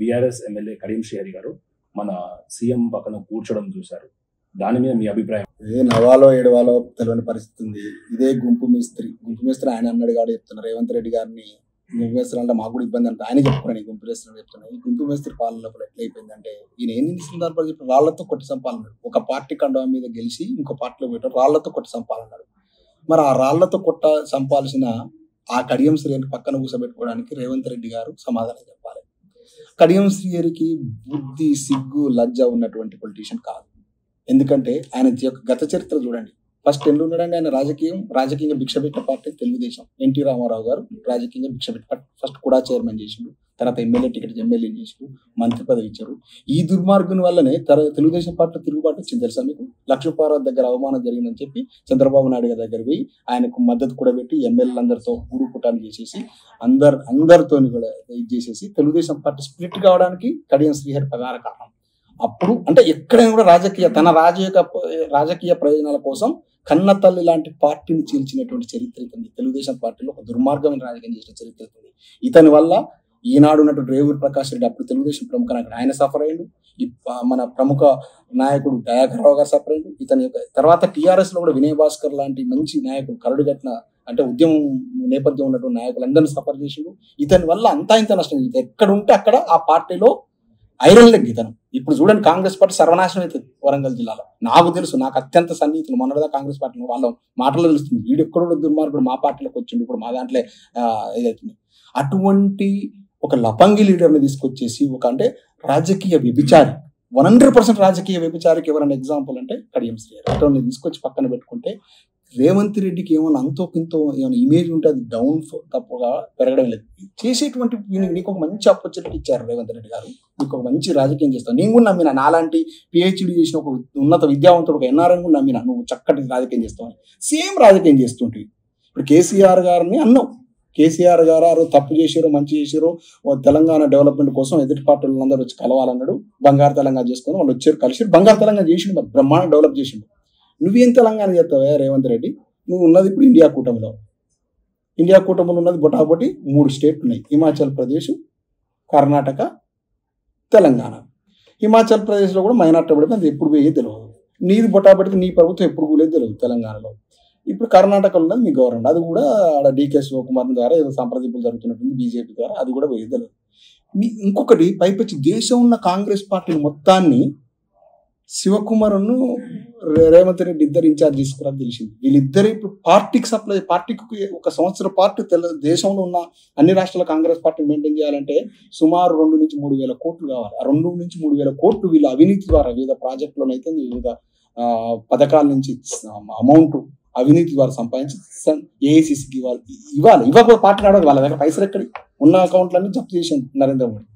BRS MLA Karim Srihari గారు మన CM పక్కన కూర్చోవడం చూశారు. దాని మీద మీ అభిప్రాయం? ఏ నవాలో ఏడవాలో తెలియని పరిస్థితి ఉంది. ఇదే గుంపు మేస్త్రి ఆయన అన్నాడు కాబట్టి చెప్తున్నారు. రేవంత్ రెడ్డి గారిని గుంపు మేస్త్రి అంటే మాకు కూడా ఇబ్బంది అంటే ఆయన చెప్పుకున్నాను. గుంపు మేస్త్రి చెప్తున్నాను. ఈ గుంపు మేస్త్రి పాలన ఎట్లయిపోయిందంటే ఈయన ఎన్ని సందర్భాలు చెప్పి రాళ్లతో కొట్టి చంపాలన్నాడు. ఒక పార్టీ కండవ మీద గెలిచి ఇంకో పార్టీలో పెట్టారు, రాళ్లతో కొట్టి చంపాలన్నాడు. మరి ఆ రాళ్లతో కొట్ట చంపాల్సిన ఆ కడియం శ్రీహరి పక్కన కూర్చోబెట్టుకోవడానికి రేవంత్ రెడ్డి గారు సమాధానం చెప్పాలి. కడియం శ్రీహరికి బుద్ధి, సిగ్గు, లజ్జ ఉన్నటువంటి పొలిటీషియన్ కాదు. ఎందుకంటే ఆయన గత చరిత్ర చూడండి. ఫస్ట్ ఎల్లు ఉన్నాడండి ఆయన రాజకీయంగా భిక్ష పెట్టిన పార్టీ తెలుగుదేశం. ఎన్టీ రామారావు గారు రాజకీయంగా భిక్ష పెట్టి ఫస్ట్ కూడా చైర్మన్ చేసిండు, తర్వాత ఎమ్మెల్యే టికెట్ ఎమ్మెల్యే చేసిండు, మంత్రి పదవి ఇచ్చారు. ఈ దుర్మార్గుని వల్లనే తెలుగుదేశం పార్టీలో తిరుగుబాటు వచ్చింది. తెలుసా మీకు? లక్ష్మీపార్వతి దగ్గర అవమానం జరిగిందని చెప్పి చంద్రబాబు నాయుడు గారి దగ్గర పోయి ఆయనకు మద్దతు కూడా పెట్టి ఎమ్మెల్యేలందరితో కూడుకుటాన్ని చేసేసి అందరితో కూడా ఇది చేసేసి తెలుగుదేశం పార్టీ స్ప్లిట్ కావడానికి కడియం శ్రీహరి ప్రధాన కారణం. అప్పుడు అంటే ఎక్కడైనా కూడా తన రాజకీయ ప్రయోజనాల కోసం కన్నతల్లి లాంటి పార్టీని చీల్చినటువంటి చరిత్ర ఉంది. తెలుగుదేశం పార్టీలో ఒక దుర్మార్గమైన రాజకీయం చేసిన చరిత్ర ఉంది. ఇతని వల్ల ఈనాడు ఉన్నటువంటి రేవూరి ప్రకాష్ రెడ్డి అప్పుడు తెలుగుదేశం ప్రముఖ నాయకుడు ఆయన సఫర్ అయ్యిండు. మన ప్రముఖ నాయకుడు దయాకర్ రావు గారు సఫర్ అయ్యిండు. ఇతని యొక్క తర్వాత టీఆర్ఎస్ లో కూడా వినయ్ భాస్కర్ లాంటి మంచి నాయకుడు, కరడుగట్టిన అంటే ఉద్యమం నేపథ్యం ఉన్నటువంటి నాయకులందరినీ సఫర్ చేసిండు. ఇతని వల్ల అంతా ఇంత నష్టం. ఎక్కడ ఉంటే అక్కడ ఆ పార్టీలో ఐరన్ లెగ్ ఇతను. ఇప్పుడు చూడండి, కాంగ్రెస్ పార్టీ సర్వనాశనం అవుతుంది వరంగల్ జిల్లాలో. నాకు తెలుసు, నాకు అత్యంత సన్నిహితులు మొన్నటిదా కాంగ్రెస్ పార్టీలో వాళ్ళ మాటలు తెలుస్తుంది. వీడు ఎక్కడో దుర్మార్గుడు మా పార్టీలోకి వచ్చిండు, ఇప్పుడు మా దాంట్లో ఇదవుతుంది. అటువంటి ఒక లపంగి లీడర్ని తీసుకొచ్చేసి అంటే రాజకీయ వ్యభిచారి, 100% రాజకీయ వ్యభిచారికి ఎవరైనా ఎగ్జాంపుల్ అంటే కడియం శ్రీహరి. అటువంటి తీసుకొచ్చి పక్కన పెట్టుకుంటే రేవంత్ రెడ్డికి ఏమైనా అంతో కింతో ఏమైనా ఇమేజ్ ఉంటే అది డౌన్ తప్పుగా పెరగడం లేదు. చేసేటువంటి నీకు ఒక మంచి ఆపర్చునిటీ ఇచ్చారు రేవంత్ రెడ్డి గారు, నీకు ఒక మంచి రాజకీయం చేస్తావు. నేను కూడా నమ్మిన, నాలాంటి పిహెచ్డి చేసిన ఒక ఉన్నత విద్యావంతుడు ఒక ఎన్ఆర్ఎం కూడా నమ్మిన నువ్వు చక్కటి రాజకీయం చేస్తావని. సేమ్ రాజకీయం చేస్తుంటే ఇప్పుడు కేసీఆర్ గారిని అన్నావు. కేసీఆర్ గారు తప్పు చేసారో మంచి చేసారో తెలంగాణ డెవలప్మెంట్ కోసం ఎదుటి పార్టీలు అందరూ వచ్చి కలవాలన్నాడు. బంగారు తెలంగాణ చేసుకొని వాళ్ళు వచ్చారు, కలిసి బంగారు తెలంగాణ చేసిండు, మరి బ్రహ్మాండం డెవలప్ చేసిండు. నువ్వేం తెలంగాణ చేస్తావా రేవంత్ రెడ్డి? నువ్వు ఉన్నది ఇప్పుడు ఇండియా కూటమిలో ఉన్నది బొటాబొటి 3 స్టేట్లు ఉన్నాయి. హిమాచల్ ప్రదేశ్, కర్ణాటక, తెలంగాణ. హిమాచల్ ప్రదేశ్లో కూడా మైనార్టీ పడితే అది ఎప్పుడు పోయేది తెలియదు. నీది బొటాబొటికి నీ ప్రభుత్వం ఎప్పుడు కూలేదు తెలియదు తెలంగాణలో. ఇప్పుడు కర్ణాటకలో ఉన్నది మీ గవర్నమెంట్, అది కూడా ఆడ డీకే శివకుమార్ ద్వారా ఏదో సంప్రదింపులు జరుగుతున్నట్టుంది బీజేపీ ద్వారా, అది కూడా పోయేది తెలియదు. ఇంకొకటి పైపచ్చి దేశం ఉన్న కాంగ్రెస్ పార్టీని మొత్తాన్ని శివకుమార్ను రేవంత్ రెడ్డి ఇద్దరు ఇన్ఛార్జ్ తీసుకురా తెలిసింది. వీళ్ళిద్దరు ఇప్పుడు పార్టీకి ఒక సంవత్సర పార్టీ దేశంలో ఉన్న అన్ని రాష్ట్రాల కాంగ్రెస్ పార్టీ మెయింటైన్ చేయాలంటే సుమారు 2 నుంచి 3 వేల కోట్లు కావాలి. ఆ 2 నుంచి 3 వేల కోట్లు వీళ్ళ అవినీతి ద్వారా వివిధ ప్రాజెక్టులోనైతే వివిధ పథకాల నుంచి అమౌంట్ అవినీతి ద్వారా సంపాదించి ఏఐసిసికి ఇవ్వాలి. ఇవ్వకపోతే పార్టీ నడవదు. వాళ్ళ దగ్గర పైసలు ఎక్కడి ఉన్న అకౌంట్లన్నీ జప్తు చేసింది నరేంద్ర మోడీ.